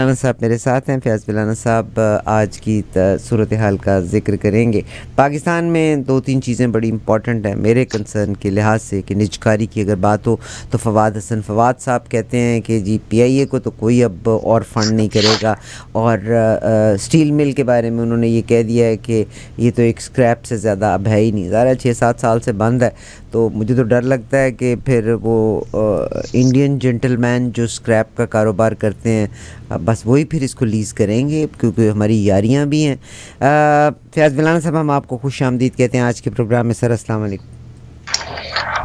बिलाना साहब मेरे साथ हैं। फयाज़ बिलाना साहब आज की सूरत हाल का ज़िक्र करेंगे। पाकिस्तान में 2-3 चीज़ें बड़ी इम्पॉर्टेंट हैं मेरे कंसर्न के लिहाज से कि निजकारी की अगर बात हो तो फवाद साहब कहते हैं कि जी PIA को तो कोई अब और फ़ंड नहीं करेगा, और स्टील मिल के बारे में उन्होंने ये कह दिया है कि ये तो एक स्क्रैप से ज़्यादा अब है ही नहीं। ज़रा 6-7 साल से बंद है, तो मुझे तो डर लगता है कि फिर वो इंडियन जेंटलमैन जो स्क्रैप का कारोबार करते हैं बस वही फिर इसको लीज़ करेंगे, क्योंकि हमारी यारियां भी हैं। फयाज़ बिलाना साहब, हम आपको खुश आमदीद कहते हैं आज के प्रोग्राम में। सर अस्सलाम वालेकुम।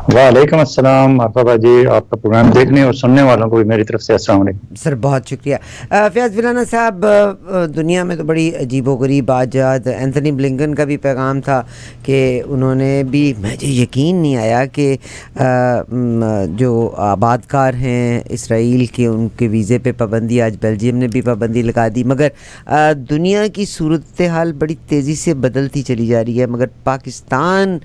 वालेकुम अस्सलाम आफाबा जी, आपका प्रोग्राम देखने और सुनने वालों को भी मेरी तरफ से अस्सलाम वालेकुम। सर बहुत शुक्रिया। फयाज़ बिलाना साहब, दुनिया में तो बड़ी अजीबोगरीब आजाद एंथनी ब्लिंकन का भी पैगाम था कि उन्होंने भी, मुझे यकीन नहीं आया कि जो आबादकार हैं इसराइल के, उनके वीज़े पे पाबंदी, आज बेल्जियम ने भी पाबंदी लगा दी। मगर दुनिया की सूरत हाल बड़ी तेज़ी से बदलती चली जा रही है, मगर पाकिस्तान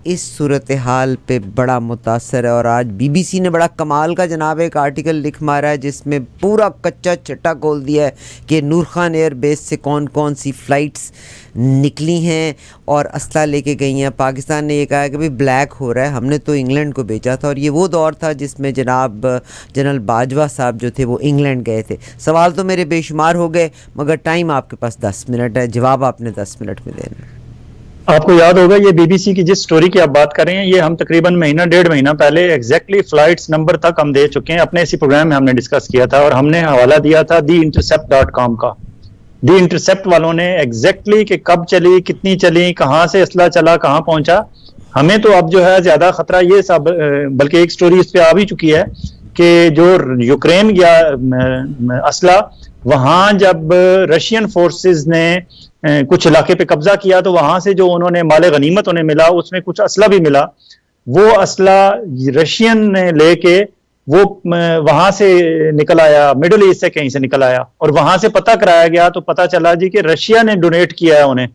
इस सूरत हाल पे बड़ा मुतासर है। और आज BBC ने बड़ा कमाल का जनाब एक आर्टिकल लिख मारा है जिसमें पूरा कच्चा चट्टा खोल दिया है कि नूर खान एयर बेस से कौन कौन सी फ़्लाइट्स निकली हैं और असला लेके गई हैं। पाकिस्तान ने ये कहा कि भाई ब्लैक हो रहा है, हमने तो इंग्लैंड को बेचा था। और ये वो दौर था जिसमें जनाब जनरल बाजवा साहब जो थे वो इंग्लैंड गए थे। सवाल तो मेरे बेशुमार हो गए, मगर टाइम आपके पास 10 मिनट है, जवाब आपने 10 मिनट में देना है। आपको याद होगा ये BBC की जिस स्टोरी की आप बात कर रहे हैं, ये हम तकरीबन डेढ़ महीना पहले एग्जैक्टली फ्लाइट्स नंबर तक हम दे चुके हैं। अपने इसी प्रोग्राम में हमने डिस्कस किया था और हमने हवाला दिया था theintercept.com का। दी इंटरसेप्ट वालों ने एग्जैक्टली कि कब चली, कितनी चली, कहाँ से असला चला, कहाँ पहुंचा। हमें तो अब जो है ज्यादा खतरा ये सब, बल्कि एक स्टोरी इस पे आ भी चुकी है कि जो यूक्रेन गया असला, वहां जब रशियन फोर्सेस ने कुछ इलाके पे कब्जा किया तो वहां से जो उन्होंने माले गनीमत उन्हें मिला, उसमें कुछ असला भी मिला। वो असला रशियन ने लेके वो वहां से निकल आया, मिडिल ईस्ट से कहीं से निकल आया, और वहां से पता कराया गया तो पता चला जी कि रशिया ने डोनेट किया है उन्हें।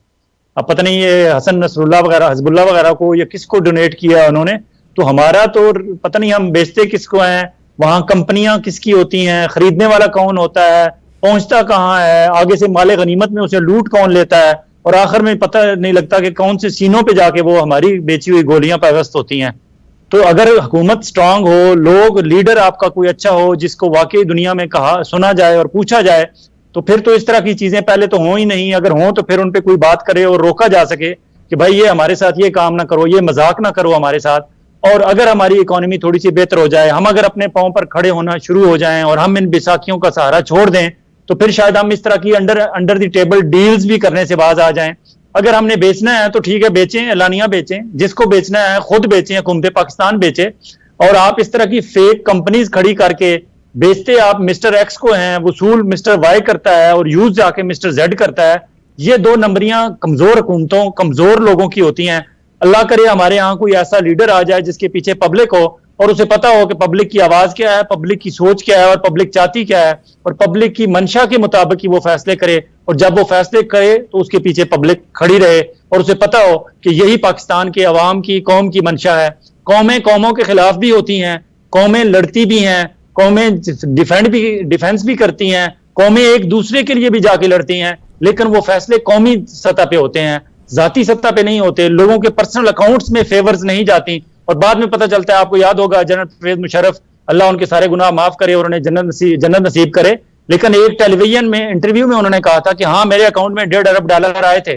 अब पता नहीं ये हसन नसरुल्लाह वगैरह, हिजबुल्लाह वगैरह को, या किसको डोनेट किया है उन्होंने। तो हमारा तो पता नहीं हम बेचते किसको हैं, वहां कंपनियां किसकी होती हैं, खरीदने वाला कौन होता है, पहुंचता कहाँ है, आगे से माले गनीमत में उसे लूट कौन लेता है, और आखिर में पता नहीं लगता कि कौन से सीनों पे जाके वो हमारी बेची हुई गोलियां पैवस्त होती हैं। तो अगर हुकूमत स्ट्रांग हो, लोग, लीडर आपका कोई अच्छा हो जिसको वाकई दुनिया में कहा सुना जाए और पूछा जाए, तो फिर तो इस तरह की चीजें पहले तो हो ही नहीं। अगर हो तो फिर उन पे कोई बात करे और रोका जा सके कि भाई ये हमारे साथ ये काम ना करो, ये मजाक ना करो हमारे साथ। और अगर हमारी इकोनॉमी थोड़ी सी बेहतर हो जाए, हम अगर अपने पांव पर खड़े होना शुरू हो जाएं और हम इन बैसाखियों का सहारा छोड़ दें, तो फिर शायद हम इस तरह की अंडर द टेबल डील्स भी करने से बाज आ जाएं। अगर हमने बेचना है तो ठीक है, बेचें, एलानिया बेचें, जिसको बेचना है खुद बेचें, हुकूमत पाकिस्तान बेचे। और आप इस तरह की फेक कंपनीज खड़ी करके बेचते आप मिस्टर एक्स को हैं, वसूल मिस्टर वाई करता है और यूज जाके मिस्टर जेड करता है। ये दो नंबरियां कमजोर हुकूमतों, कमजोर लोगों की होती हैं। अल्लाह करे हमारे यहाँ कोई ऐसा लीडर आ जाए जिसके पीछे पब्लिक हो और उसे पता हो कि पब्लिक की आवाज क्या है, पब्लिक की सोच क्या है और पब्लिक चाहती क्या है, और पब्लिक की मंशा के मुताबिक ही वो फैसले करे। और जब वो फैसले करे तो उसके पीछे पब्लिक खड़ी रहे और उसे पता हो कि यही पाकिस्तान के अवाम की, कौम की मंशा है। कौमें कौमों के खिलाफ भी होती हैं, कौमें लड़ती भी हैं, कौमें डिफेंस भी करती हैं, कौमें एक दूसरे के लिए भी जाके लड़ती हैं, लेकिन वो फैसले कौमी सतह पे होते हैं, जाती सत्ता पे नहीं होते। लोगों के पर्सनल अकाउंट्स में फेवर्स नहीं जाती। और बाद में पता चलता है, आपको याद होगा जनरल परवेज मुशर्रफ, अल्लाह उनके सारे गुनाह माफ करे और उन्हें जन्नत नसीब करे, लेकिन एक टेलीविजन में इंटरव्यू में उन्होंने कहा था कि हाँ मेरे अकाउंट में $1.5 अरब आए थे।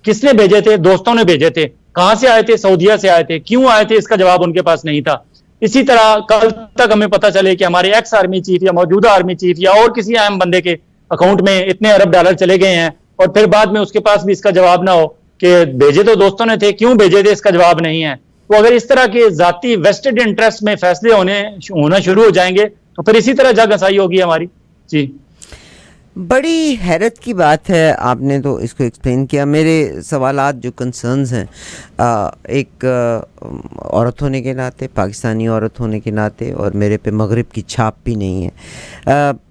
किसने भेजे थे? दोस्तों ने भेजे थे। कहां से आए थे? सऊदीया से आए थे। क्यों आए थे? इसका जवाब उनके पास नहीं था। इसी तरह कल तक हमें पता चले कि हमारे एक्स आर्मी चीफ या मौजूदा आर्मी चीफ या और किसी अहम बंदे के अकाउंट में इतने $1 चले गए हैं, और फिर बाद में उसके पास भी इसका जवाब ना हो कि भेजे तो दोस्तों ने थे, क्यों भेजे थे, इसका जवाब नहीं है। तो अगर इस तरह के जाती वेस्टेड इंटरेस्ट में फैसले होना शुरू हो जाएंगे तो फिर इसी तरह जग हसाई होगी हमारी। जी बड़ी हैरत की बात है, आपने तो इसको एक्सप्लेन किया। मेरे सवालात जो कंसर्न्स हैं, एक औरत होने के नाते, पाकिस्तानी औरत होने के नाते, और मेरे पे मगरिब की छाप भी नहीं है।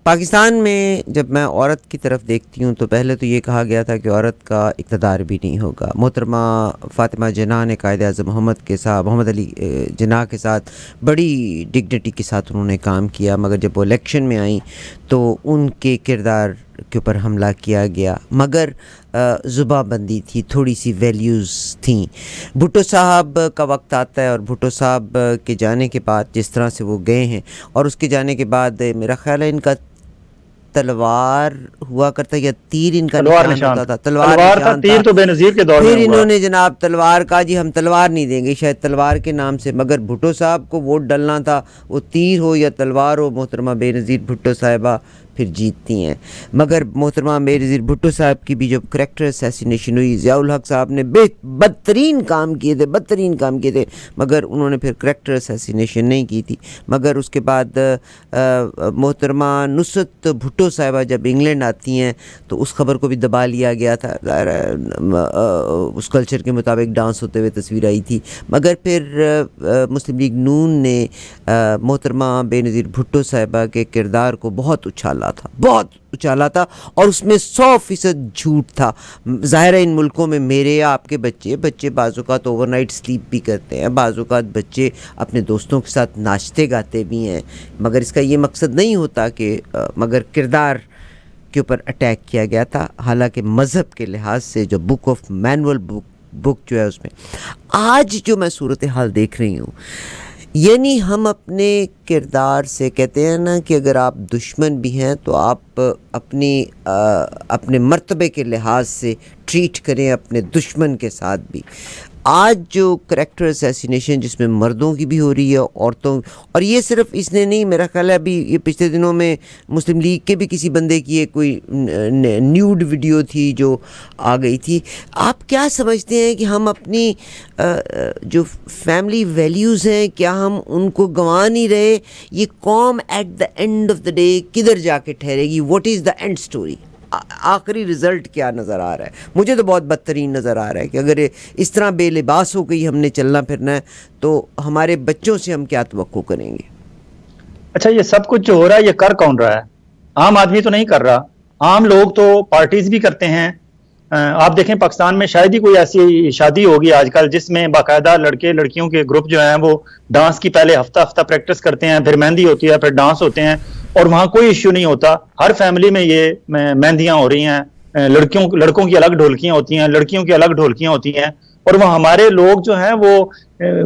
पाकिस्तान में जब मैं औरत की तरफ देखती हूँ तो पहले तो ये कहा गया था कि औरत का इक़्तिदार भी नहीं होगा। मोहतरमा फ़ातिमा जिन्ना ने कायद-ए-आज़म मोहम्मद अली जिन्ना के साथ बड़ी डिग्निटी के साथ उन्होंने काम किया, मगर जब वो इलेक्शन में आई तो उनके किरदार के ऊपर हमला किया गया। मगर ज़ुबाबंदी थी, थोड़ी सी वैल्यूज़ थी। भुट्टो साहब का वक्त आता है और भुट्टो साहब के जाने के बाद जिस तरह से वो गए हैं, और उसके जाने के बाद मेरा ख्याल है इनका तलवार हुआ करता या तीर इनका निशान होता था। तलवार था, तीर तो बेनज़ीर के दौर में फिर हुआ। इन्होंने जनाब तलवार का, जी हम तलवार नहीं देंगे शायद तलवार के नाम से, मगर भुट्टो साहब को वोट डलना था, वो तीर हो या तलवार हो। मोहतरमा बेनज़ीर भुट्टो साहिबा फिर जीतती हैं। मगर मोहतरमा बेनज़ीर भुट्टो साहब की भी जब करैक्टर असैसिनेशन हुई, ज़ियाउल हक साहब ने बदतरीन काम किए थे, मगर उन्होंने फिर करैक्टर असैसिनेशन नहीं की थी। मगर उसके बाद मोहतरमा नुसरत भुट्टो साहिबा जब इंग्लैंड आती हैं तो उस खबर को भी दबा लिया गया था। उस कल्चर के मुताबिक डांस होते हुए तस्वीर आई थी। मगर फिर मुस्लिम लीग नून ने मोहतरमा बेनज़ीर भुट्टो साहिबा के किरदार को बहुत उछाला था और उसमें 100% झूठ था। ज़ाहिर है इन मुल्कों में मेरे या आपके बच्चे बाज़ौक़ात ओवरनाइट स्लीप भी करते हैं, बाज़ौक़ात बच्चे अपने दोस्तों के साथ नाचते गाते भी हैं, मगर इसका ये मकसद नहीं होता कि मगर किरदार के ऊपर अटैक किया गया था। हालांकि मज़हब के लिहाज से जो बुक ऑफ मैनुअल बुक जो है उसमें आज जो मैं सूरत हाल देख रही हूँ, यानी हम अपने किरदार से कहते हैं ना कि अगर आप दुश्मन भी हैं तो आप अपने मर्तबे के लिहाज से ट्रीट करें अपने दुश्मन के साथ भी। आज जो करैक्टर असैसिनेशन जिसमें मर्दों की भी हो रही है, औरतों, और ये सिर्फ इसने नहीं, मेरा ख्याल है अभी ये पिछले दिनों में मुस्लिम लीग के भी किसी बंदे की कोई न्यूड वीडियो थी जो आ गई थी। आप क्या समझते हैं कि हम अपनी जो फैमिली वैल्यूज़ हैं क्या हम उनको गंवा नहीं रहे? ये कौम at the end of the day किधर जाके ठहरेगी? What is the end story? आखिरी रिज़ल्ट क्या नज़र आ रहा है? मुझे तो बहुत बदतरीन नज़र आ रहा है कि अगर इस तरह बेलिबास हो गई हमने चलना फिरना है तो हमारे बच्चों से हम क्या तवक्को करेंगे? अच्छा, ये सब कुछ जो हो रहा है ये कर कौन रहा है? आम आदमी तो नहीं कर रहा। आम लोग तो पार्टीज भी करते हैं। आप देखें पाकिस्तान में शायद ही कोई ऐसी शादी होगी आजकल जिसमें बाकायदा लड़के लड़कियों के ग्रुप जो हैं वो डांस की पहले हफ्ता प्रैक्टिस करते हैं, फिर मेहंदी होती है, फिर डांस होते हैं और वहां कोई इश्यू नहीं होता। हर फैमिली में ये मेहंदियां हो रही हैं, लड़कों की अलग ढोलकियां होती हैं, लड़कियों की अलग ढोलकियां होती हैं। और वो हमारे लोग जो हैं वो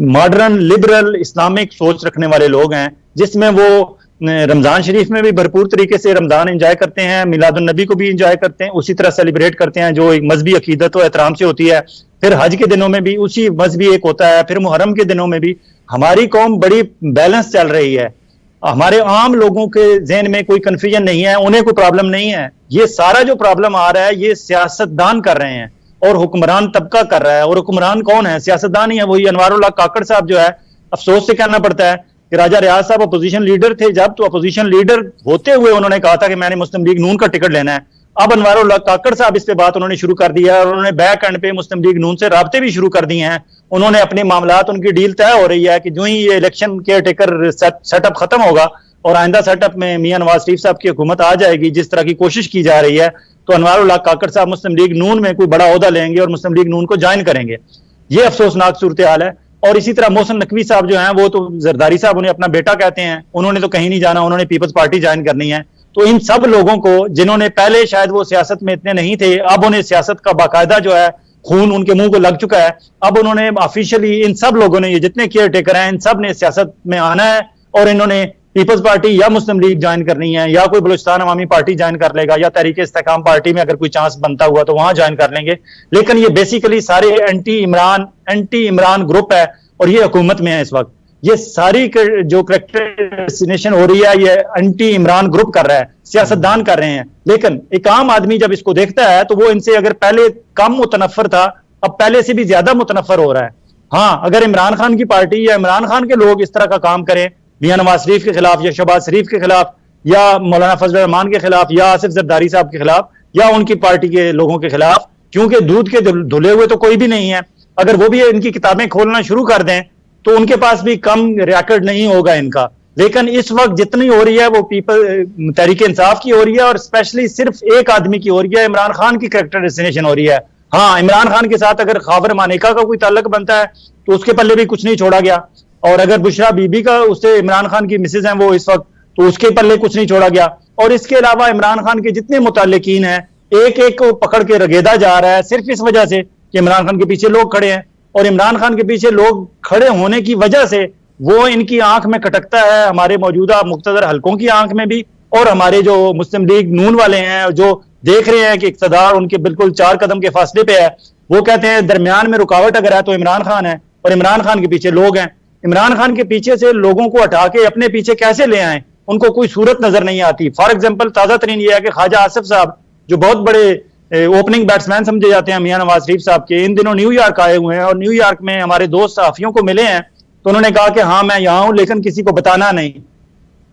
मॉडर्न लिबरल इस्लामिक सोच रखने वाले लोग हैं, जिसमें वो रमजान शरीफ में भी भरपूर तरीके से रमजान एंजॉय करते हैं, मिलादुन नबी को भी एंजॉय करते हैं, उसी तरह सेलिब्रेट करते हैं जो एक मजहबी अकीदत और एहतराम से होती है। फिर हज के दिनों में भी उसी मजहबी एक होता है, फिर मुहर्रम के दिनों में भी। हमारी कौम बड़ी बैलेंस चल रही है। हमारे आम लोगों के जहन में कोई कंफ्यूजन नहीं है, उन्हें कोई प्रॉब्लम नहीं है। ये सारा जो प्रॉब्लम आ रहा है ये सियासतदान कर रहे हैं और हुक्मरान तबका कर रहा है। और हुक्मरान कौन है? सियासतदान ही है, वही अनवारुल्लाह काकड़ साहब जो है। अफसोस से कहना पड़ता है कि राजा रियाज साहब अपोजिशन लीडर थे जब, तो अपोजिशन लीडर होते हुए उन्होंने कहा था कि मैंने मुस्लिम लीग नून का टिकट लेना है। अब अनवारुल्लाह काकड़ साहब इस पे बात उन्होंने शुरू कर दिया और उन्होंने बैक एंड पे मुस्लिम लीग नून से राब्ते भी शुरू कर दिए हैं। उन्होंने अपने मामलात, उनकी डील तय हो रही है कि जो ही ये इलेक्शन केयर टेकर सेटअप खत्म होगा और आइंदा सेटअप में मियां नवाज शरीफ साहब की हुकूमत आ जाएगी, जिस तरह की कोशिश की जा रही है, तो अनवारुल्लाह काकड़ साहब मुस्लिम लीग नून में कोई बड़ा ओहदा लेंगे और मुस्लिम लीग नून को ज्वाइन करेंगे। ये अफसोसनाक सूरत हाल है। और इसी तरह मोहसिन नकवी साहब जो हैं वो तो जरदारी साहब उन्हें अपना बेटा कहते हैं, उन्होंने तो कहीं नहीं जाना, उन्होंने पीपल्स पार्टी ज्वाइन करनी है। तो इन सब लोगों को जिन्होंने पहले शायद वो सियासत में इतने नहीं थे, अब उन्हें सियासत का बाकायदा जो है खून उनके मुंह को लग चुका है। अब उन्होंने ऑफिशियली इन सब लोगों ने, ये जितने केयर टेकर हैं, इन सब ने सियासत में आना है और इन्होंने पीपल्स पार्टी या मुस्लिम लीग ज्वाइन करनी है, या कोई बलूचिस्तान अवामी पार्टी ज्वाइन कर लेगा, या तहरीक इस्तेकाम पार्टी में अगर कोई चांस बनता हुआ तो वहां ज्वाइन कर लेंगे। लेकिन ये बेसिकली सारे एंटी इमरान ग्रुप है और ये हुकूमत में है इस वक्त। ये सारी जो करैक्टराइजेशन हो रही है ये एंटी इमरान ग्रुप कर रहा है, सियासतदान कर रहे हैं। लेकिन एक आम आदमी जब इसको देखता है तो वो इनसे अगर पहले कम मुतनफर था, अब पहले से भी ज्यादा मुतनफर हो रहा है। हाँ, अगर इमरान खान की पार्टी या इमरान खान के लोग इस तरह का काम करें मियां नवाज शरीफ के खिलाफ या शहबाज शरीफ के खिलाफ, या मौलाना फजल रहमान के खिलाफ या आसिफ जरदारी साहब के खिलाफ या उनकी पार्टी के लोगों के खिलाफ, क्योंकि दूध के धुले हुए तो कोई भी नहीं है। अगर वो भी इनकी किताबें खोलना शुरू कर दें तो उनके पास भी कम रिकॉर्ड नहीं होगा इनका। लेकिन इस वक्त जितनी हो रही है वो तहरीक इंसाफ की हो रही है, और स्पेशली सिर्फ एक आदमी की हो रही है, इमरान खान की कैरेक्टर डेस्टिनेशन हो रही है। हाँ, इमरान खान के साथ अगर खाबर मानेका का कोई ताल्लुक बनता है तो उसके पल्ले भी कुछ नहीं छोड़ा गया, और अगर बुशरा बीबी का उससे इमरान खान की मिसेज हैं वो इस वक्त, तो उसके पल्ले कुछ नहीं छोड़ा गया। और इसके अलावा इमरान खान के जितने मुताल्लिकीन हैं एक एक को पकड़ के रगेदा जा रहा है, सिर्फ इस वजह से कि इमरान खान के पीछे लोग खड़े हैं, और इमरान खान के पीछे लोग खड़े होने की वजह से वो इनकी आंख में खटकता है, हमारे मौजूदा मुख्तदर हलकों की आंख में भी, और हमारे जो मुस्लिम लीग नून वाले हैं जो देख रहे हैं कि इक़्तिदार उनके बिल्कुल 4 कदम के फासले पे है, वो कहते हैं दरमियान में रुकावट अगर है तो इमरान खान है, और इमरान खान के पीछे लोग हैं। इमरान खान के पीछे से लोगों को हटा के अपने पीछे कैसे ले आए, उनको कोई सूरत नजर नहीं आती। फॉर एग्जाम्पल ताजा तरीन यह है कि ख्वाजा आसिफ साहब जो बहुत बड़े ओपनिंग बैट्समैन समझे जाते हैं मियां नवाज शरीफ साहब के, इन दिनों न्यूयॉर्क आए हुए हैं, और न्यूयॉर्क में हमारे दोस्त सहाफियों को मिले हैं तो उन्होंने कहा कि हाँ मैं यहाँ हूं लेकिन किसी को बताना नहीं।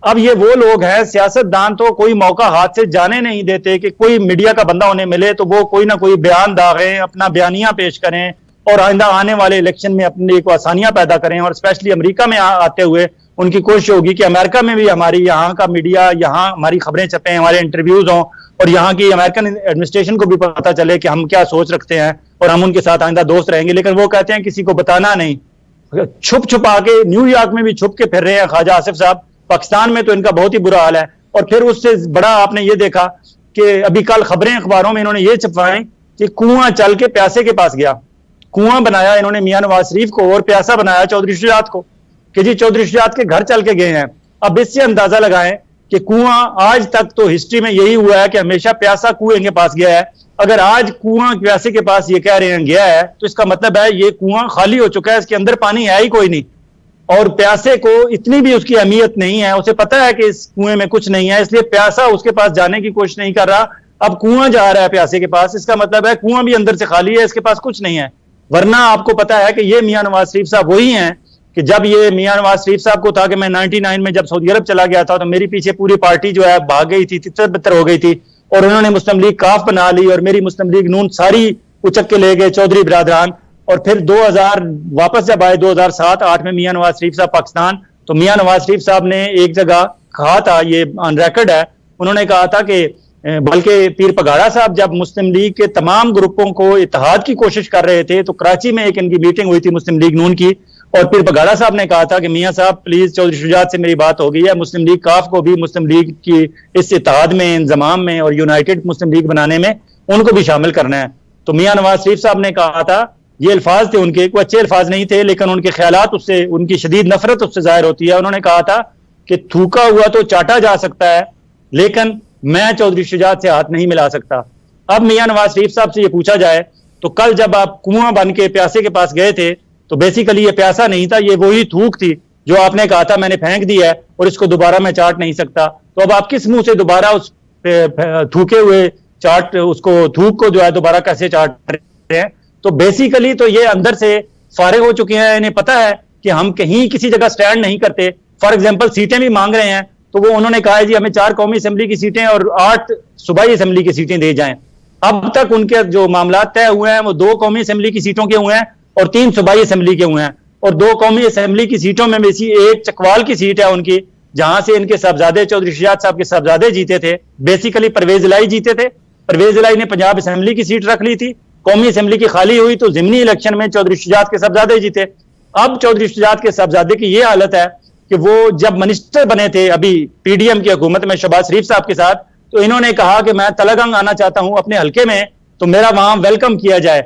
अब ये वो लोग हैं, सियासतदान तो कोई मौका हाथ से जाने नहीं देते कि कोई मीडिया का बंदा उन्हें मिले तो वो कोई ना कोई बयान दागें, अपना बयानिया पेश करें, और आइंदा आने वाले इलेक्शन में अपने लिए आसानियां पैदा करें। और स्पेशली अमेरिका में आते हुए उनकी कोशिश होगी कि अमेरिका में भी हमारी यहाँ का मीडिया, यहाँ हमारी खबरें छपें, हमारे इंटरव्यूज हों, और यहाँ की अमेरिकन एडमिनिस्ट्रेशन को भी पता चले कि हम क्या सोच रखते हैं और हम उनके साथ आइंदा दोस्त रहेंगे। लेकिन वो कहते हैं किसी को बताना नहीं, छुप छुपा के न्यूयॉर्क में भी छुप के फिर रहे हैं ख्वाजा आसिफ साहब। पाकिस्तान में तो इनका बहुत ही बुरा हाल है। और फिर उससे बड़ा आपने ये देखा कि अभी कल खबरें अखबारों में इन्होंने ये छपवाएं कि कुआं चल के प्यासे के पास गया, कुआं बनाया इन्होंने मियां नवाज शरीफ को, और प्यासा बनाया चौधरी शुजात को कि जी चौधरी शुजात के घर चल के गए हैं। अब इससे अंदाजा लगाएं कि कुआं आज तक तो हिस्ट्री में यही हुआ है कि हमेशा प्यासा कुएं के पास गया है। अगर आज कुआं प्यासे के पास ये कह रहे हैं गया है तो इसका मतलब है ये कुआं खाली हो चुका है, इसके अंदर पानी है ही कोई नहीं, और प्यासे को इतनी भी उसकी अहमियत नहीं है, उसे पता है कि इस कुएं में कुछ नहीं है, इसलिए प्यासा उसके पास जाने की कोशिश नहीं कर रहा। अब कुआं जा रहा है प्यासे के पास, इसका मतलब है कुआं भी अंदर से खाली है, इसके पास कुछ नहीं है। वरना आपको पता है कि ये मियां नवाज शरीफ साहब वही हैं कि जब ये मियां नवाज शरीफ साहब को था कि मैं 99 में जब सऊदी अरब चला गया था तो मेरे पीछे पूरी पार्टी जो है भाग गई थी, तितर बितर हो गई थी, और उन्होंने मुस्लिम लीग काफ बना ली और मेरी मुस्लिम लीग नून सारी उचक के ले गए चौधरी बिरादरान। और फिर 2000 वापस जब आए 2007-8 में मियां नवाज शरीफ साहब पाकिस्तान, तो मियां नवाज शरीफ साहब ने एक जगह कहा था, ये ऑन रिकॉर्ड है, उन्होंने कहा था कि बल्कि पीर पगाड़ा साहब जब मुस्लिम लीग के तमाम ग्रुपों को इत्तेहाद की कोशिश कर रहे थे तो कराची में एक इनकी मीटिंग हुई थी मुस्लिम लीग नून की, और पीर पगाड़ा साहब ने कहा था कि मियां साहब प्लीज चौधरी शुजात से मेरी बात हो गई है, मुस्लिम लीग काफ को भी मुस्लिम लीग की इस इत्तेहाद में, इंजमाम में और यूनाइटेड मुस्लिम लीग बनाने में उनको भी शामिल करना है। तो मियां नवाज शरीफ साहब ने कहा था, ये अल्फाज थे उनके, कोई अच्छे अल्फाज नहीं थे लेकिन उनके ख्यालात उससे, उनकी शदीद नफरत उससे जाहिर होती है। उन्होंने कहा था कि थूका हुआ तो चाटा जा सकता है लेकिन मैं चौधरी शुजात से हाथ नहीं मिला सकता। अब मियां नवाज शरीफ साहब से ये पूछा जाए तो कल जब आप कुआं बन के प्यासे के पास गए थे तो बेसिकली ये प्यासा नहीं था, ये वही थूक थी जो आपने कहा था मैंने फेंक दी है और इसको दोबारा मैं चाट नहीं सकता। तो अब आप किस मुंह से दोबारा उस थूके हुए चाट, उसको थूक को जो है दोबारा कैसे चाट रहे हैं? तो बेसिकली तो ये अंदर से फारिग हो चुके हैं, इन्हें पता है कि हम कहीं किसी जगह स्टैंड नहीं करते। फॉर एग्जाम्पल सीटें भी मांग रहे हैं तो वो उन्होंने कहा है जी हमें 4 कौमी असेंबली की सीटें और 8 सूबाई असेंबली की सीटें दे जाएं। अब तक उनके जो मामला तय हुए हैं वो 2 कौमी असेंबली की सीटों के हुए हैं और 3 सूबाई असेंबली के हुए हैं, और 2 कौमी असेंबली की सीटों में भी एक चकवाल की सीट है उनकी, जहां से इनके साहबजादे चौधरी शुजात साहब के साहबजादे जीते थे। बेसिकली परवेज इलाही जीते थे, परवेज इलाही ने पंजाब असेंबली की सीट रख ली थी, कौमी असेंबली की खाली हुई तो जिमनी इलेक्शन में चौधरी शुजात के साहबजादे जीते। अब चौधरी शुजात के साहबजादे की ये हालत है कि वो जब मिनिस्टर बने थे अभी पीडीएम की हुकूमत में शहबाज शरीफ साहब के साथ, तो इन्होंने कहा कि मैं तलगंग आना चाहता हूं अपने हल्के में तो मेरा वहां वेलकम किया जाए।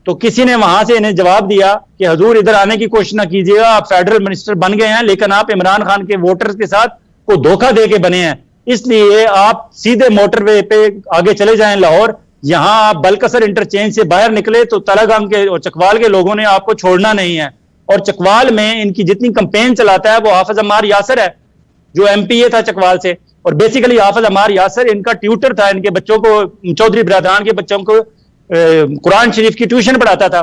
तो किसी ने वहां से इन्हें जवाब दिया कि हजूर इधर आने की कोशिश ना कीजिएगा, आप फेडरल मिनिस्टर बन गए हैं लेकिन आप इमरान खान के वोटर्स के साथ को धोखा दे के बने हैं, इसलिए आप सीधे मोटरवे पे आगे चले जाएं लाहौर। यहां आप बलकसर इंटरचेंज से बाहर निकले तो तलागंग के और चकवाल के लोगों ने आपको छोड़ना नहीं है। और चकवाल में इनकी जितनी कंपेन चलाता है वो हाफिज अम्मार यासर है जो एमपीए था चकवाल से, और बेसिकली हाफिज अम्मार यासर इनका ट्यूटर था, इनके बच्चों को, चौधरी बिरादरान के बच्चों को कुरान शरीफ की ट्यूशन पढ़ाता था।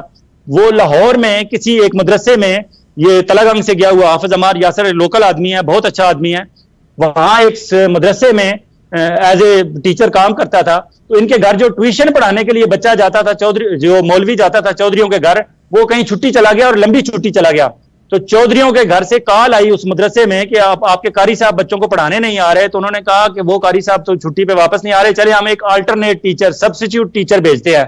वो लाहौर में किसी एक मदरसे में ये तलागंग से गया हुआ हाफिज अम्मार यासर लोकल आदमी है, बहुत अच्छा आदमी है, वहां एक मदरसे में एज ए टीचर काम करता था। तो इनके घर जो ट्यूशन पढ़ाने के लिए बच्चा जाता था, चौधरी जो मौलवी जाता था चौधरियों के घर, वो कहीं छुट्टी चला गया और लंबी छुट्टी चला गया। तो चौधरियों के घर से कॉल आई उस मदरसे में कि आपके कारी साहब बच्चों को पढ़ाने नहीं आ रहे। तो उन्होंने कहा कि वो कारी साहब तो छुट्टी पे वापस नहीं आ रहे, चले हम एक अल्टरनेट टीचर, सब्स्टिट्यूट टीचर भेजते हैं।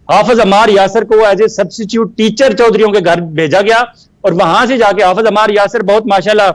हाफिज अम्मार यासर को एज ए सब्स्टिट्यूट टीचर चौधरियों के घर भेजा गया और वहां से जाके हाफिज अम्मार यासर बहुत माशाल्लाह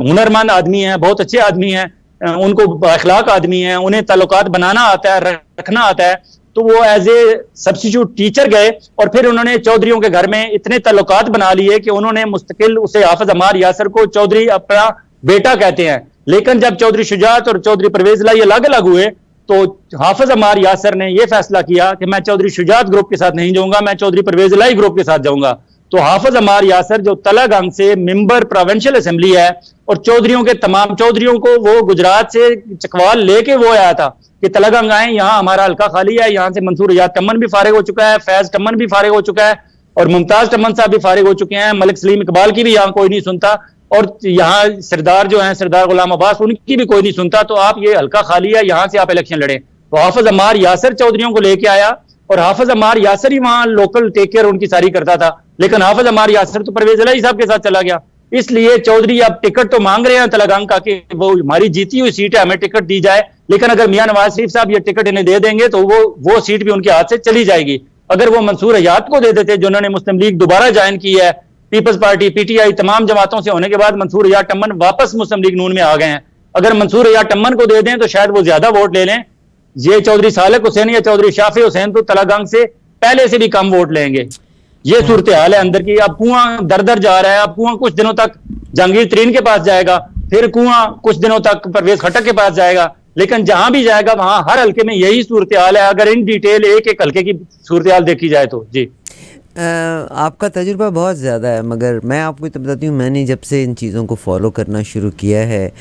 हुनरमंद आदमी है, बहुत अच्छे आदमी है, उनको अखलाक आदमी है, उन्हें ताल्लुकात बनाना आता है, रखना आता है। तो वो एज ए सब्स्टिट्यूट टीचर गए और फिर उन्होंने चौधरियों के घर में इतने ताल्लुकात बना लिए कि उन्होंने मुस्तकिल उसे हाफिज अम्मार यासर को चौधरी अपना बेटा कहते हैं। लेकिन जब चौधरी शुजात और चौधरी परवेज लाई अलग अलग हुए तो हाफिज अम्मार यासर ने यह फैसला किया कि मैं चौधरी शुजात ग्रुप के साथ नहीं जाऊंगा, मैं चौधरी परवेज लाई ग्रुप के साथ जाऊंगा। तो हाफिज अम्मार यासर जो तलागंग से मेंबर प्रोविंशियल असेंबली है और चौधरियों के तमाम चौधरियों को वो गुजरात से चकवाल लेके वो आया था कि तलागंग आए, यहाँ हमारा हल्का खाली है, यहाँ से मंसूर इजाद टम्मन भी फारिग हो चुका है, फैज टम्मन भी फारिग हो चुका है और मुमताज टम्मन साहब भी फारिग हो चुके हैं, मलिक सलीम इकबाल की भी यहाँ कोई नहीं सुनता और यहाँ सरदार जो है सरदार गुलाम अब्बास उनकी भी कोई नहीं सुनता। तो आप ये हल्का खाली है, यहाँ से आप इलेक्शन लड़े। तो हाफिज अम्मार यासर चौधरियों को लेके आया और हाफिज अम्मार यासर ही वहां लोकल टेक केयर उनकी सारी करता था। लेकिन हाफिज अम्मार यासर तो परवेज इलाही साहब के साथ चला गया। इसलिए चौधरी अब टिकट तो मांग रहे हैं तलागंग का कि वो हमारी जीती हुई सीट है, हमें टिकट दी जाए। लेकिन अगर मियां नवाज शरीफ साहब ये टिकट इन्हें दे देंगे तो वो सीट भी उनके हाथ से चली जाएगी। अगर वो मंसूर हयात को दे देते जिन्होंने मुस्लिम लीग दोबारा ज्वाइन की है, पीपल्स पार्टी पीटीआई तमाम जमातों से होने के बाद मंसूर हयात टम्मन वापस मुस्लिम लीग नून में आ गए हैं, अगर मंसूर हयात टम्मन को दे दें तो शायद वो ज्यादा वोट ले लें। ये चौधरी सालेक हुसैन या चौधरी शाफी हुसैन तो तलागंग से पहले से भी कम वोट लेंगे। ये सूरत हाल है अंदर की। अब कुआं दर दर जा रहा है, अब कुआं कुछ दिनों तक जहांगीर तरीन के पास जाएगा, फिर कुआं कुछ दिनों तक परवेज खटक के पास जाएगा, लेकिन जहां भी जाएगा वहां हर हल्के में यही सूरत हाल है अगर इन डिटेल एक एक हल्के की सूरत हाल देखी जाए तो। जी आपका तजुर्बा बहुत ज़्यादा है, मगर मैं आपको तो बताती हूँ, मैंने जब से इन चीज़ों को फॉलो करना शुरू किया है,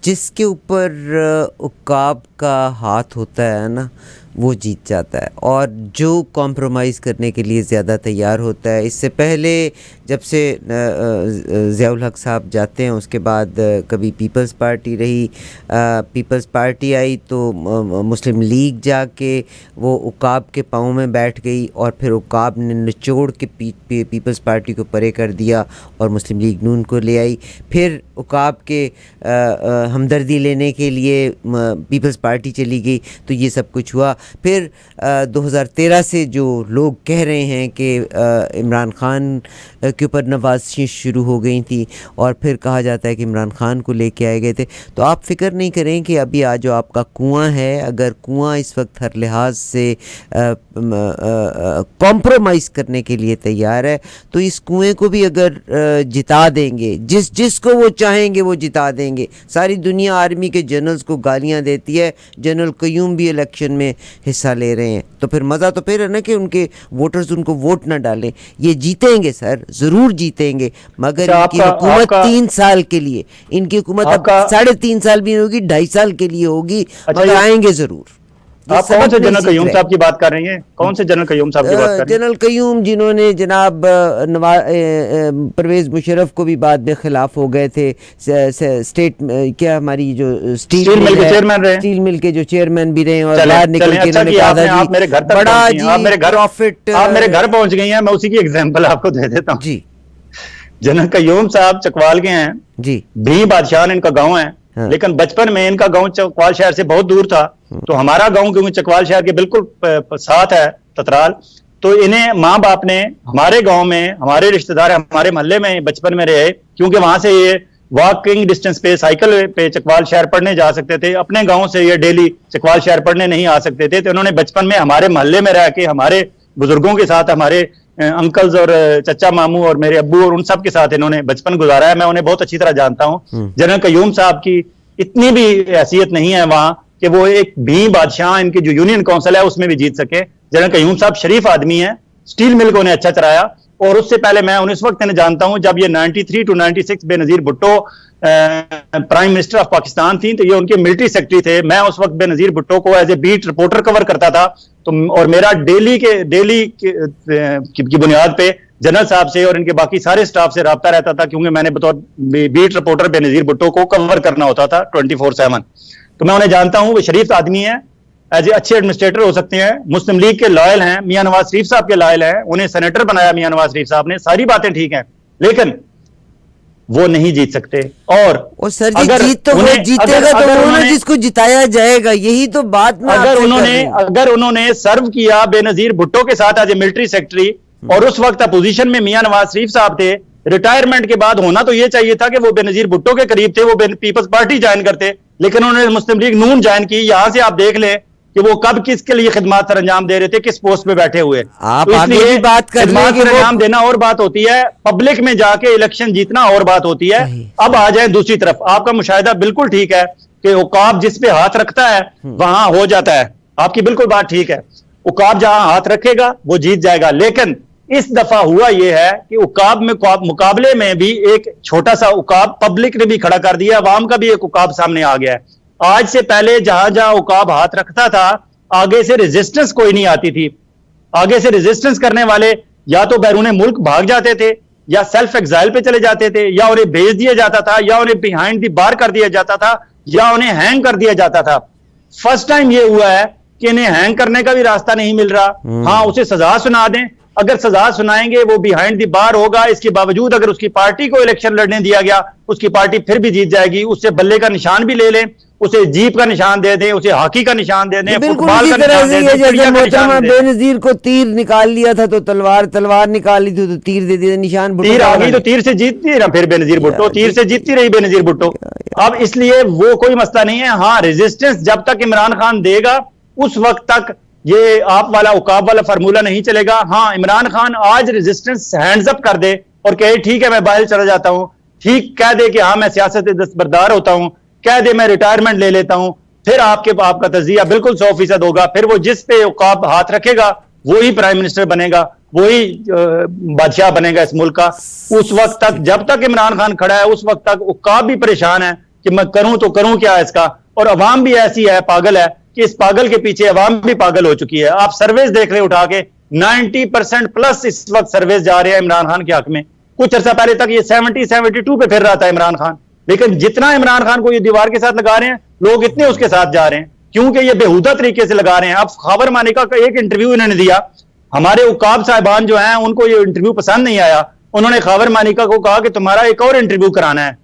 जिसके ऊपर उक्काब का हाथ होता है ना वो जीत जाता है और जो कॉम्प्रोमाइज़ करने के लिए ज़्यादा तैयार होता है। इससे पहले जब से ज़ियाउल हक साहब जाते हैं उसके बाद कभी पीपल्स पार्टी रही, पीपल्स पार्टी आई तो मुस्लिम लीग जाके वो उक्काब के पाँव में बैठ गई और फिर उक्काब ने निचोड़ के पीपल्स पार्टी को परे कर दिया और मुस्लिम लीग नून को ले आई। फिर उक्काब के हमदर्दी लेने के लिए पीपल्स पार्टी चली गई, तो ये सब कुछ हुआ। फिर 2013 से जो लोग कह रहे हैं कि इमरान खान के ऊपर नवाज़िश शुरू हो गई थी और फिर कहा जाता है कि इमरान खान को लेके आए गए थे। तो आप फिक्र नहीं करें कि अभी आज जो आपका कुआं है, अगर कुआं इस वक्त हर लिहाज से कॉम्प्रोमाइज़ करने के लिए तैयार है तो इस कुएं को भी अगर जिता देंगे, जिसको वो चाहेंगे वो जिता देंगे। सारी दुनिया आर्मी के जनरल्स को गालियां देती है, जनरल कयूम भी इलेक्शन में हिस्सा ले रहे हैं, तो फिर मज़ा तो फिर है ना कि उनके वोटर्स उनको वोट ना डालें। ये जीतेंगे सर, ज़रूर जीतेंगे, मगर इनकी हुकूमत 3 साल के लिए, इनकी हुकूमत अब 3.5 साल भी नहीं होगी, 2.5 साल के लिए होगी, मगर आएंगे ज़रूर। आप कौन से जनरल कयूम साहब की बात कर रही हैं? कौन से जनरल कयूम साहब की बात कर रही हैं? जनरल कयूम जिन्होंने जनाब परवेज मुशर्रफ को भी बाद में खिलाफ हो गए थे, स्टेट क्या हमारी जो स्टील मिल के चेयरमैन रहे, स्टील मिल के जो चेयरमैन भी रहे और बाहर निकल के इन्होंने कहा था आप मेरे घर तक बड़ा जी प्रॉफिट, आप मेरे घर पहुंच गई हैं, मैं उसी की एग्जांपल आपको दे देता हूं जी। जनरल कयूम साहब चकवाल के हैं जी, भी बादशाह इनका गाँव है। हाँ। लेकिन बचपन में इनका गांव चकवाल शहर से बहुत दूर था, तो हमारा गांव क्योंकि चकवाल शहर के बिल्कुल साथ है ततराल, तो इन्हें माँ बाप ने हमारे गांव में, हमारे रिश्तेदार हमारे मोहल्ले में बचपन में रहे, क्योंकि वहां से ये वॉकिंग डिस्टेंस पे साइकिल पे चकवाल शहर पढ़ने जा सकते थे। अपने गाँव से ये डेली चकवाल शहर पढ़ने नहीं आ सकते थे, तो उन्होंने बचपन में हमारे मोहल्ले में रह के हमारे बुजुर्गों के साथ, हमारे अंकल्स और चचा मामू और मेरे अब्बू और उन सब के साथ इन्होंने बचपन गुजारा है। मैं उन्हें बहुत अच्छी तरह जानता हूं। जनरल कयूम साहब की इतनी भी हैसियत नहीं है वहां कि वो एक भी बादशाह इनकी जो यूनियन काउंसिल है उसमें भी जीत सके। जनरल कयूम साहब शरीफ आदमी है, स्टील मिल को उन्हें अच्छा चलाया। और उससे पहले मैं उस वक्त इन्हें जानता हूं जब ये 93 to 96 Benazir Bhutto prime minister of Pakistan थी, तो ये उनके मिलिट्री सेक्रेटरी थे। मैं उस वक्त बेनजीर भुट्टो को as a beat reporter cover करता था, तो और मेरा डेली की बुनियाद पे जनरल साहब से और इनके बाकी सारे स्टाफ से रब्ता रहता था, क्योंकि मैंने बतौर बीट रिपोर्टर बेनजीर भुट्टो को कवर करना होता था 24/7। तो मैं उन्हें जानता हूं, वो शरीफ आदमी है, एज ए अच्छे एडमिनिस्ट्रेटर हो सकते हैं, मुस्लिम लीग के लॉयल हैं, मियां नवाज शरीफ साहब के लॉयल हैं, उन्हें सेनेटर बनाया मियां नवाज शरीफ साहब ने, सारी बातें ठीक हैं, लेकिन वो नहीं जीत सकते। और सर जी, जीत तो वो जीतेगा तो उन्होंने जिसको जिताया जाएगा, यही तो बात में अगर उन्होंने सर्व किया बेनजीर भुट्टो के साथ एज ए मिलिट्री सेक्रेटरी, और उस वक्त अपोजिशन में मियां नवाज शरीफ साहब थे, रिटायरमेंट के बाद होना तो ये चाहिए था कि वो बेनजीर भुट्टो के करीब थे, वो पीपल्स पार्टी ज्वाइन करते, लेकिन उन्होंने मुस्लिम लीग नून ज्वाइन की। यहां से आप देख लें कि वो कब किसके लिए खिदमत सर अंजाम दे रहे थे, किस पोस्ट पे बैठे हुए। आप तो आगे भी बात कर रहे हैं कि अंजाम देना और बात होती है, पब्लिक में जाके इलेक्शन जीतना और बात होती है। अब आ जाए दूसरी तरफ, आपका मुशाहिदा बिल्कुल ठीक है कि उकाब जिस पे हाथ रखता है वहां हो जाता है, आपकी बिल्कुल बात ठीक है, उकाब जहां हाथ रखेगा वो जीत जाएगा। लेकिन इस दफा हुआ यह है कि उकाब में मुकाबले में भी एक छोटा सा उकाब पब्लिक ने भी खड़ा कर दिया, अवाम का भी एक उकाब सामने आ गया है। आज से पहले जहां जहां उकाब हाथ रखता था, आगे से रेजिस्टेंस कोई नहीं आती थी। आगे से रेजिस्टेंस करने वाले या तो बैरून मुल्क भाग जाते थे, या सेल्फ एग्जाइल पे चले जाते थे, या उन्हें भेज दिया जाता था, या उन्हें बिहाइंड दी बार कर दिया जाता था, या उन्हें हैंग कर दिया जाता था। फर्स्ट टाइम ये हुआ है कि इन्हें हैंग करने का भी रास्ता नहीं मिल रहा। हाँ, उसे सजा सुना दें, अगर सजा सुनाएंगे वो बिहाइंड दी बार होगा, इसके बावजूद अगर उसकी पार्टी को इलेक्शन लड़ने दिया गया, उसकी पार्टी फिर भी जीत जाएगी। उससे बल्ले का निशान भी ले लें, उसे जीप का निशान दे दें, उसे हॉकी का निशान दे दें, फुटबॉल का निशान दे दें, जैसे मोहतरमा बेनजीर को तीर निकाल लिया था तो तलवार निकाल ली थी तो तीर दे दिया, निशान तीर आ गई तो तीर से जीतती रहा, फिर बेनजीर भुट्टो तीर से जीतती रही बेनजीर भुट्टो। अब इसलिए वो कोई मसला नहीं है। हाँ, रेजिस्टेंस जब तक इमरान खान देगा उस वक्त तक ये आप वाला उकाब वाला फार्मूला नहीं चलेगा। हाँ, इमरान खान आज रेजिस्टेंस हैंड्स अप कर दे और कहे ठीक है मैं बाहर चला जाता हूं, ठीक कह दे कि हाँ मैं सियासत दस्तबरदार होता हूं, कह दे मैं रिटायरमेंट ले लेता हूं, फिर आपका तजिया बिल्कुल 100% होगा। फिर वो जिस पे उकाब हाथ रखेगा वही प्राइम मिनिस्टर बनेगा, वही बादशाह बनेगा इस मुल्क का। उस वक्त तक, जब तक इमरान खान खड़ा है, उस वक्त तक उकाब भी परेशान है कि मैं करूं तो करूं क्या इसका। और अवाम भी ऐसी है, पागल है, कि इस पागल के पीछे अवाम भी पागल हो चुकी है। आप सर्वेज देख रहे उठा के, 90% प्लस इस वक्त सर्वेज जा रहे हैं इमरान खान के हक में। कुछ अर्सा पहले तक ये 70-72 पे फिर रहा था इमरान खान, लेकिन जितना इमरान खान को ये दीवार के साथ लगा रहे हैं लोग, इतने उसके साथ जा रहे हैं, क्योंकि ये बेहुदा तरीके से लगा रहे हैं। अब खावर मानिका का एक इंटरव्यू इन्होंने दिया, हमारे उकाब साहिबान जो हैं उनको ये इंटरव्यू पसंद नहीं आया। उन्होंने खावर मानिका को कहा कि तुम्हारा एक और इंटरव्यू कराना है।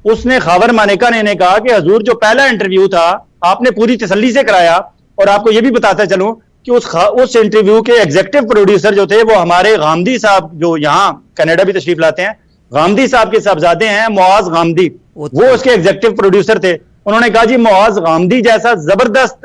उसने, खावर मानिका ने इन्हें कहा कि हजूर जो पहला इंटरव्यू था आपने पूरी तसल्ली से कराया, और आपको ये भी बताता चलूं कि उस इंटरव्यू के एग्जीक्यूटिव प्रोड्यूसर जो थे वो हमारे गामदी साहब, जो यहाँ कनाडा भी तशरीफ लाते हैं, गामदी साहब के साहबजादे हैं मुआज गामदी, वो उसके एग्जीक्यूटिव प्रोड्यूसर थे। उन्होंने कहा जी मुआज गामदी जैसा जबरदस्त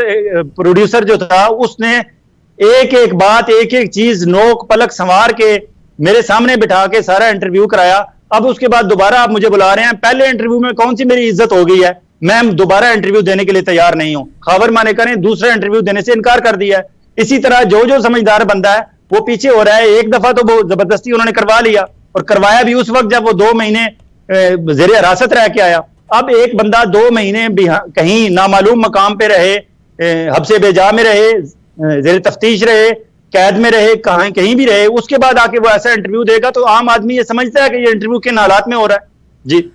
प्रोड्यूसर जो था, उसने एक एक बात, एक एक चीज नोक पलक संवार के मेरे सामने बिठा के सारा इंटरव्यू कराया। अब उसके बाद दोबारा आप मुझे बुला रहे हैं, पहले इंटरव्यू में कौन सी मेरी इज्जत हो गई है, मैं दोबारा इंटरव्यू देने के लिए तैयार नहीं हूं। खावर मानिका ने दूसरा इंटरव्यू देने से इनकार कर दिया है। इसी तरह जो जो समझदार बंदा है वो पीछे हो रहा है। एक दफा तो वो जबरदस्ती उन्होंने करवा लिया, और करवाया भी उस वक्त जब वो 2 महीने जेर हिरासत रह के आया। अब एक बंदा 2 महीने कहीं नामालूम मकाम पे रहे, हब्से बेजा में रहे, जेर तफ्तीश रहे, कैद में रहे, कहीं भी रहे, उसके बाद आके वो ऐसा इंटरव्यू देगा तो आम आदमी ये समझता है कि ये इंटरव्यू किन हालात में हो रहा है। जी,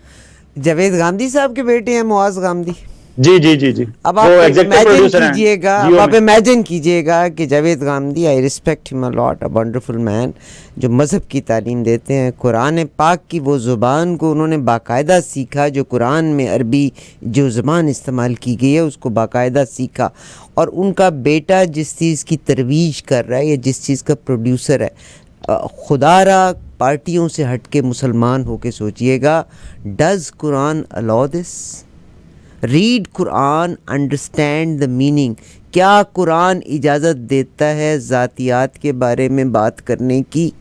जावेद गांधी साहब के बेटे हैं मुआज गांधी। जी जी जी जी। अब आप इमेजिन कीजिएगा कि Javed Gandhi, I respect him a lot, a wonderful man, जो मज़हब की तालीम देते हैं, कुरान पाक की वो ज़ुबान को उन्होंने बाकायदा सीखा, जो कुरान में अरबी जो ज़ुबान इस्तेमाल की गई है उसको बाकायदा सीखा, और उनका बेटा जिस चीज़ की तरवीज कर रहा है या जिस चीज़ का प्रोड्यूसर है, खुदारा पार्टियों से हट के मुसलमान होके सोचिएगा, does Quran allow this? Read Quran, understand the meaning. क्या कुरान इजाज़त देता है ज़ातियात के बारे में बात करने की?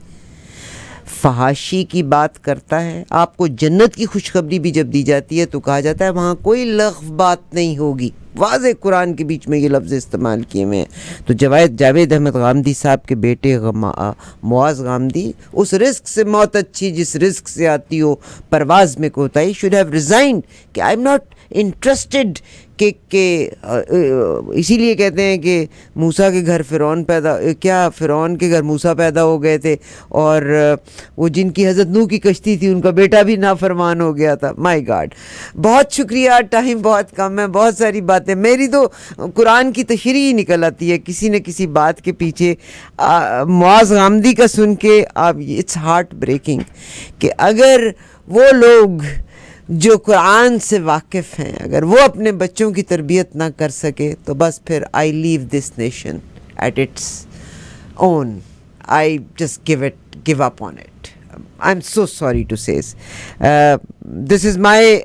फहाशी की बात करता है? आपको जन्नत की खुशखबरी भी जब दी जाती है तो कहा जाता है वहाँ कोई लग़्व बात नहीं होगी, वाज़े कुरान के बीच में ये लफ्ज़ इस्तेमाल किए हुए हैं। तो जावेद अहमद गामदी साहब के बेटे मुआज गामदी, उस रिस्क से मौत अच्छी जिस रिस्क से आती हो, परवाज़ में कोताही, शुड हैव रिज़ाइन्ड कि आई एम नॉट इंटरेस्टेड के इसीलिए कहते हैं कि मूसा के घर फ़िरौन के घर मूसा पैदा हो गए थे, और वो जिनकी हज़रत नूह की कश्ती थी उनका बेटा भी नाफरमान हो गया था। माय गॉड, बहुत शुक्रिया, टाइम बहुत कम है, बहुत सारी बातें, मेरी तो कुरान की तशरीह ही निकल आती है किसी न किसी बात के पीछे। मुआज़ गामदी का सुन के आप, इट्स हार्ट ब्रेकिंग कि अगर वो लोग जो कुरान से वाकिफ़ हैं अगर वो अपने बच्चों की तरबियत ना कर सके तो बस फिर I leave this nation at its own, I just give up on it. I am so sorry to say this is my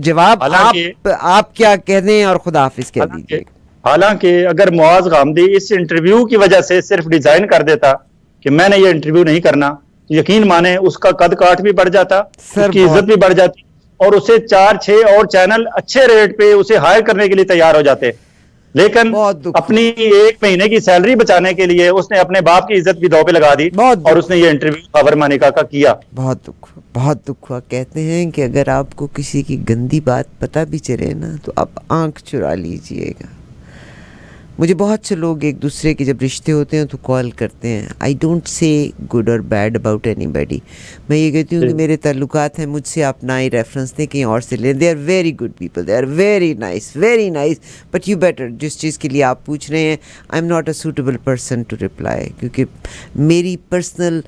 जवाब। आप क्या कहते हैं और खुदा हाफिज़ कह दीजिए। हालांकि अगर मुआज़ गामदी इस इंटरव्यू की वजह से सिर्फ डिजाइन कर देता कि मैंने ये इंटरव्यू नहीं करना, यकीन माने उसका कद काठ भी बढ़ जाता, उसकी इज्जत भी बढ़ जाती, और उसे 4-6 और चैनल अच्छे रेट पे उसे हायर करने के लिए तैयार हो जाते। लेकिन अपनी 1 महीने की सैलरी बचाने के लिए उसने अपने बाप की इज्जत भी दांव पे लगा दी और उसने ये इंटरव्यू खबर मानिका का किया। बहुत दुख हुआ। कहते हैं कि अगर आपको किसी की गंदी बात पता भी चले ना तो आप आंख चुरा लीजिएगा। मुझे बहुत से लोग एक दूसरे के जब रिश्ते होते हैं तो कॉल करते हैं। आई डोंट से गुड और बैड अबाउट एनीबॉडी। मैं ये कहती हूँ कि मेरे ताल्लुकात हैं, मुझसे आप ना ही रेफरेंस दें, कहीं और से लें। They are very good people, they are very nice, but you better, जिस चीज़ के लिए आप पूछ रहे हैं, I am not a suitable person to reply, क्योंकि मेरी पर्सनल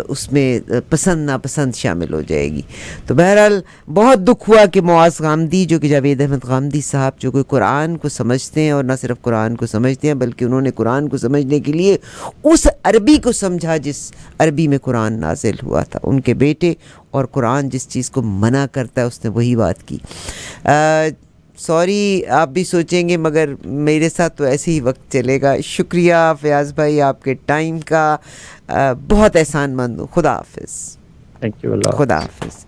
उसमें पसंद नापसंद शामिल हो जाएगी। तो बहरहाल बहुत दुख हुआ कि मुआज़ गामदी, जो कि जावेद अहमद गामदी साहब, जो कि कुरान को समझते हैं और न सिर्फ कुरान को समझते हैं बल्कि उन्होंने कुरान को समझने के लिए उस अरबी को समझा जिस अरबी में कुरान नाजिल हुआ था। उनके बेटे, और कुरान जिस चीज़ को मना करता है उसने वही बात की। सॉरी, आप भी सोचेंगे मगर मेरे साथ तो ऐसे ही वक्त चलेगा। शुक्रिया फयाज़ भाई आपके टाइम का, बहुत एहसानमंद हूँ। खुदा हाफिज़। Thank you. खुदा हाफिज़।